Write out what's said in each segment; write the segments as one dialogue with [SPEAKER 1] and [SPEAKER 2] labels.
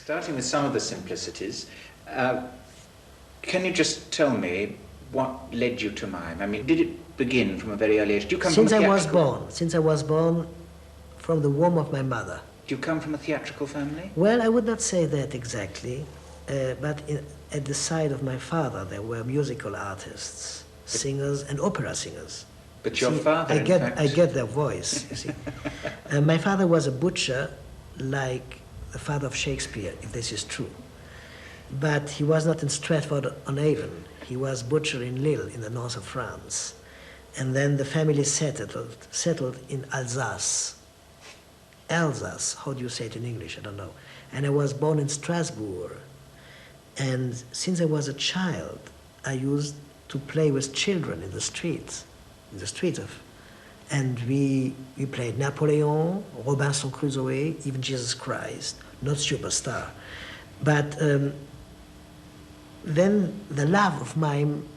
[SPEAKER 1] Starting with some of the simplicities, can you just tell me what led you to mime? I mean, did it begin from a very early age? Do you come
[SPEAKER 2] Since
[SPEAKER 1] from
[SPEAKER 2] I was born from the womb of my mother.
[SPEAKER 1] Do you come from a theatrical family?
[SPEAKER 2] Well, I would not say that exactly, but at the side of my father there were musical artists, singers and opera singers.
[SPEAKER 1] But your father,
[SPEAKER 2] I get their voice, you see. My father was a butcher, like the father of Shakespeare, if this is true. But he was not in Stratford-on-Avon. He was butcher in Lille, in the north of France. And then the family settled in Alsace. Alsace, how do you say it in English? I don't know. And I was born in Strasbourg. And since I was a child, I used to play with children in the streets and we played Napoleon, Robinson Crusoe, even Jesus Christ, not Superstar. But then the love of mime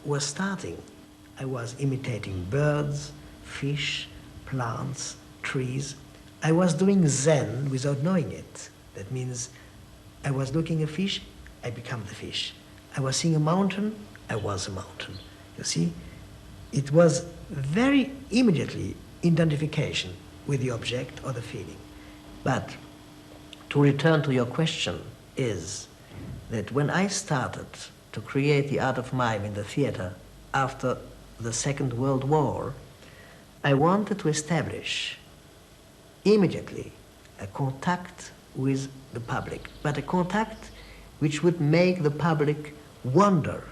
[SPEAKER 2] was starting. I was imitating birds, fish, plants, trees. I was doing Zen without knowing it. That means I was looking at a fish, I become the fish. I was seeing a mountain, I was a mountain. You see? It was very immediately identification with the object or the feeling. But to return to your question is that when I started to create the art of mime in the theater after the Second World War, I wanted to establish immediately a contact with the public, but a contact which would make the public wonder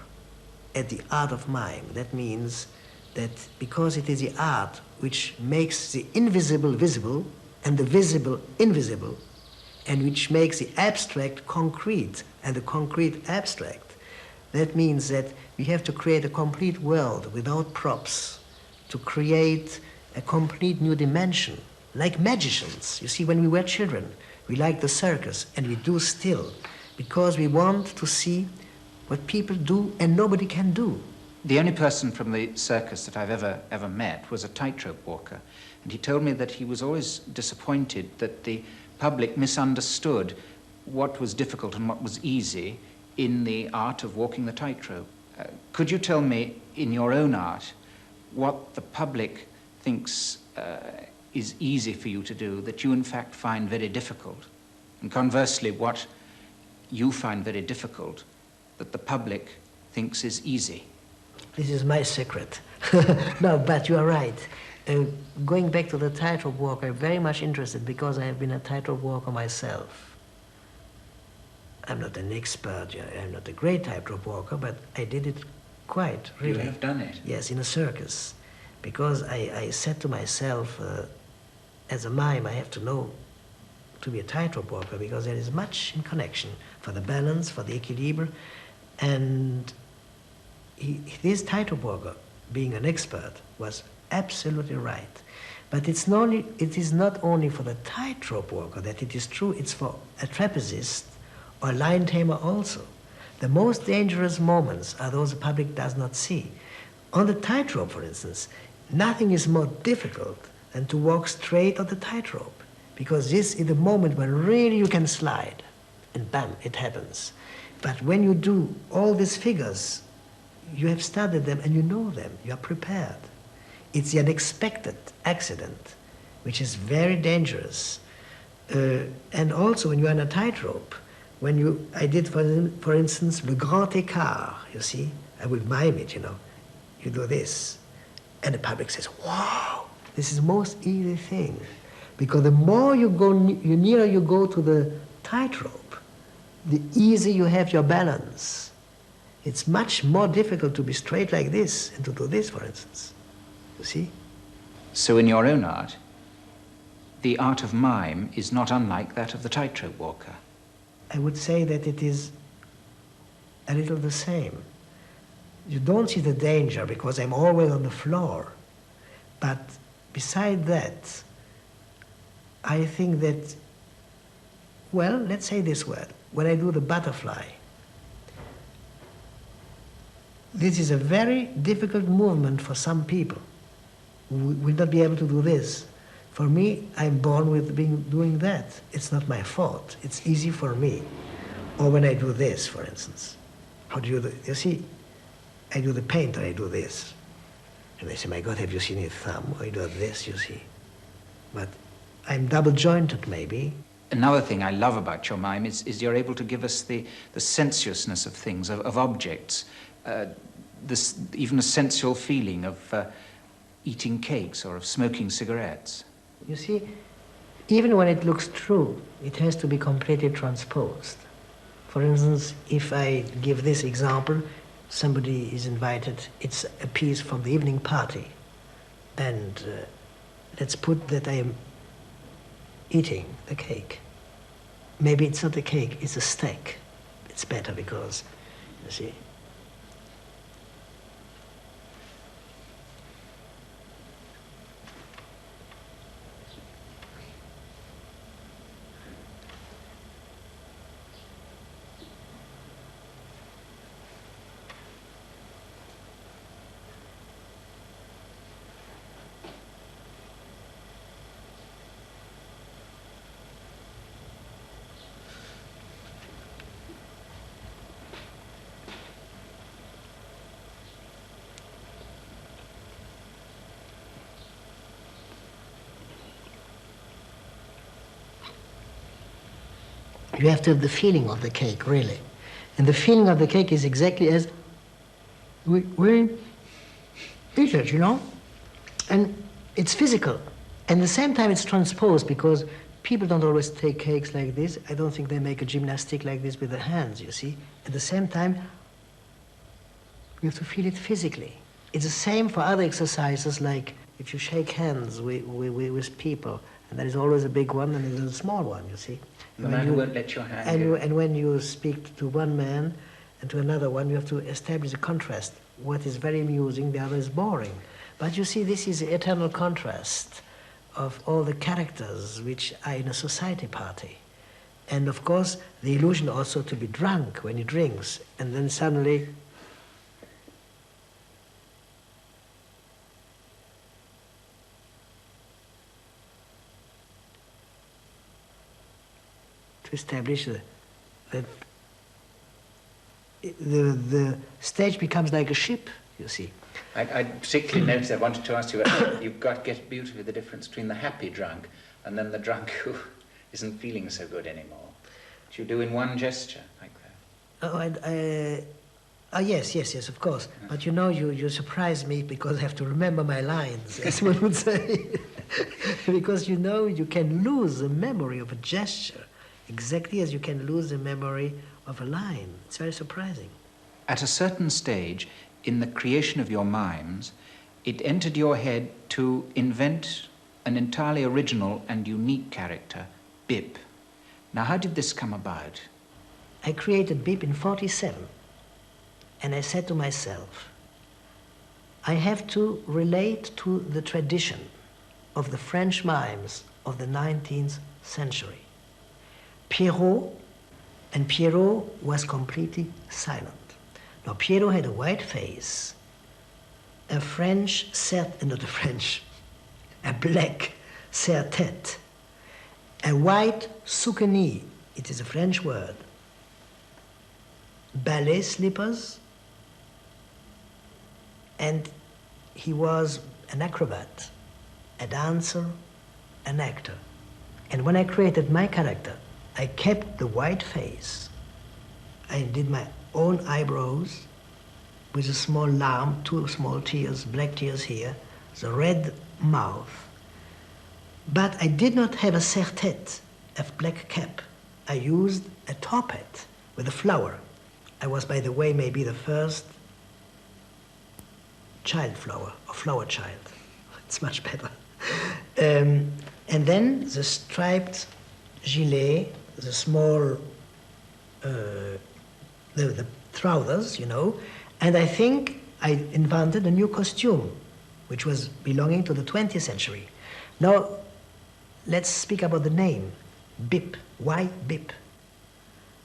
[SPEAKER 2] at the art of mime. That means that because it is the art which makes the invisible visible and the visible invisible, and which makes the abstract concrete and the concrete abstract, that means that we have to create a complete world without props, to create a complete new dimension, like magicians. You see, when we were children, we liked the circus, and we do still, because we want to see what people do and nobody can do.
[SPEAKER 1] The only person from the circus that I've ever met was a tightrope walker, and he told me that he was always disappointed that the public misunderstood what was difficult and what was easy in the art of walking the tightrope. Could you tell me, in your own art, what the public thinks is easy for you to do that you in fact find very difficult, and conversely what you find very difficult that the public thinks is easy?
[SPEAKER 2] This is my secret. No, but you are right. Going back to the tightrope walk, I'm very much interested because I have been a tightrope walker myself. I'm not an expert, I'm not a great tightrope walker, but I did it quite, really.
[SPEAKER 1] You have done it?
[SPEAKER 2] Yes, in a circus. Because I said to myself, as a mime, I have to know to be a tightrope walker because there is much in connection for the balance, for the equilibrium, and this tightrope walker, being an expert, was absolutely right. But it is not only for the tightrope walker that it is true, it's for a trapezist or a line tamer also. The most dangerous moments are those the public does not see. On the tightrope, for instance, nothing is more difficult than to walk straight on the tightrope, because this is the moment when really you can slide, and bam, it happens. But when you do all these figures, you have studied them and you know them, you are prepared. It's the unexpected accident, which is very dangerous. And also when you are on a tightrope, I did, for instance, le grand écart, you see, I will mime it, you do this, and the public says, wow, this is the most easy thing. Because the more you go, the nearer you go to the tightrope, the easier you have your balance. It's much more difficult to be straight like this and to do this, for instance. You see?
[SPEAKER 1] So in your own art, the art of mime is not unlike that of the tightrope walker.
[SPEAKER 2] I would say that it is a little the same. You don't see the danger because I'm always on the floor. But beside that, I think that, well, let's say this word. When I do the butterfly, this is a very difficult movement for some people who will not be able to do this. For me, I'm born with doing that. It's not my fault. It's easy for me. Or when I do this, for instance. How do you see, I do the painter, I do this. And they say, my God, have you seen his thumb? Or I do this, you see. But I'm double-jointed, maybe.
[SPEAKER 1] Another thing I love about your mime is you're able to give us the sensuousness of things, of objects, even a sensual feeling of eating cakes or of smoking cigarettes.
[SPEAKER 2] You see, even when it looks true, it has to be completely transposed. For instance, if I give this example, somebody is invited, it's a piece from the evening party, and let's put that I am eating the cake. Maybe it's not a cake, it's a steak. It's better because, you see. You have to have the feeling of the cake, really. And the feeling of the cake is exactly as we eat it, you know? And it's physical. And at the same time, it's transposed because people don't always take cakes like this. I don't think they make a gymnastic like this with their hands, you see? At the same time, you have to feel it physically. It's the same for other exercises, like if you shake hands with people, and there is always a big one and there's a small one, you see?
[SPEAKER 1] The man who won't let your hand go.
[SPEAKER 2] And when you speak to one man and to another one, you have to establish a contrast. What is very amusing, the other is boring. But you see, this is the eternal contrast of all the characters which are in a society party. And of course, the illusion also to be drunk when he drinks, and then suddenly establish that the stage becomes like a ship, you see.
[SPEAKER 1] I particularly noticed, I wanted to ask you, you've got to get beautifully the difference between the happy drunk and then the drunk who isn't feeling so good anymore. Which you do in one gesture, like that.
[SPEAKER 2] Oh, yes, of course. But you know, you surprise me because I have to remember my lines, as one would say. Because you know, you can lose the memory of a gesture exactly as you can lose the memory of a line. It's very surprising.
[SPEAKER 1] At a certain stage in the creation of your mimes, it entered your head to invent an entirely original and unique character, Bip. Now, how did this come about?
[SPEAKER 2] I created Bip in 1947, and I said to myself, I have to relate to the tradition of the French mimes of the 19th century. Pierrot was completely silent. Now, Pierrot had a white face, a black serre-tête, a white souquenille, it is a French word, ballet slippers, and he was an acrobat, a dancer, an actor. And when I created my character, I kept the white face. I did my own eyebrows with a small lamp, 2 small tears, black tears here, the red mouth. But I did not have a serre-tête, a black cap. I used a top hat with a flower. I was, by the way, maybe the first child flower, or flower child. It's much better. And then the striped gilet, the small, the trousers, you know, and I think I invented a new costume, which was belonging to the 20th century. Now, let's speak about the name, Bip. Why Bip?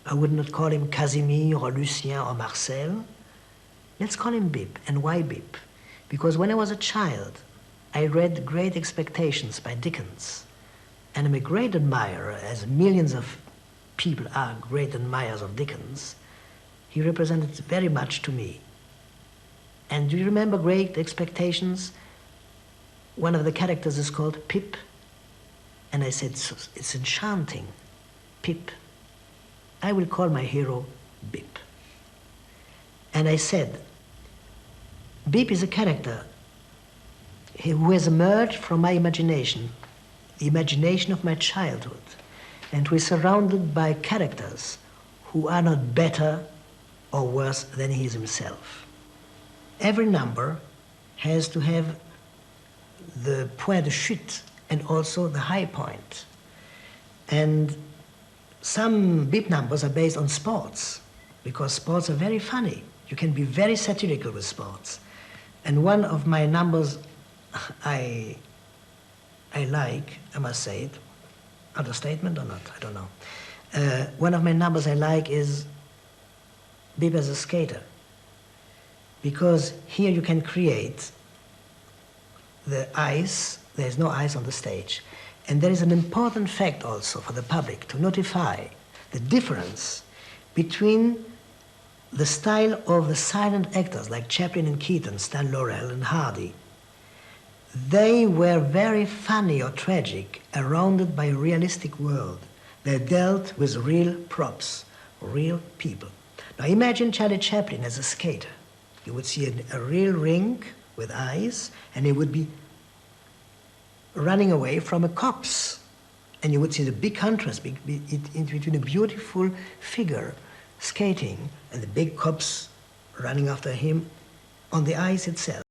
[SPEAKER 2] I would not call him Casimir or Lucien or Marcel. Let's call him Bip. And why Bip? Because when I was a child, I read Great Expectations by Dickens, and I'm a great admirer, as millions of people are great admirers of Dickens. He represented very much to me. And do you remember Great Expectations? One of the characters is called Pip, and I said, it's enchanting, Pip. I will call my hero Bip. And I said, Bip is a character who has emerged from my imagination, the imagination of my childhood, and who is surrounded by characters who are not better or worse than he is himself. Every number has to have the point de chute and also the high point. And some Bip numbers are based on sports, because sports are very funny. You can be very satirical with sports. And one of my numbers I like, I must say it, understatement or not, I don't know. One of my numbers I like is Bip as a skater, because here you can create the ice, there's no ice on the stage. And there is an important fact also for the public to notify the difference between the style of the silent actors like Chaplin and Keaton, Stan Laurel and Hardy. They were very funny or tragic, surrounded by a realistic world. They dealt with real props, real people. Now imagine Charlie Chaplin as a skater. You would see a real rink with ice, and he would be running away from a copse. And you would see the big contrast in between a beautiful figure skating and the big cops running after him on the ice itself.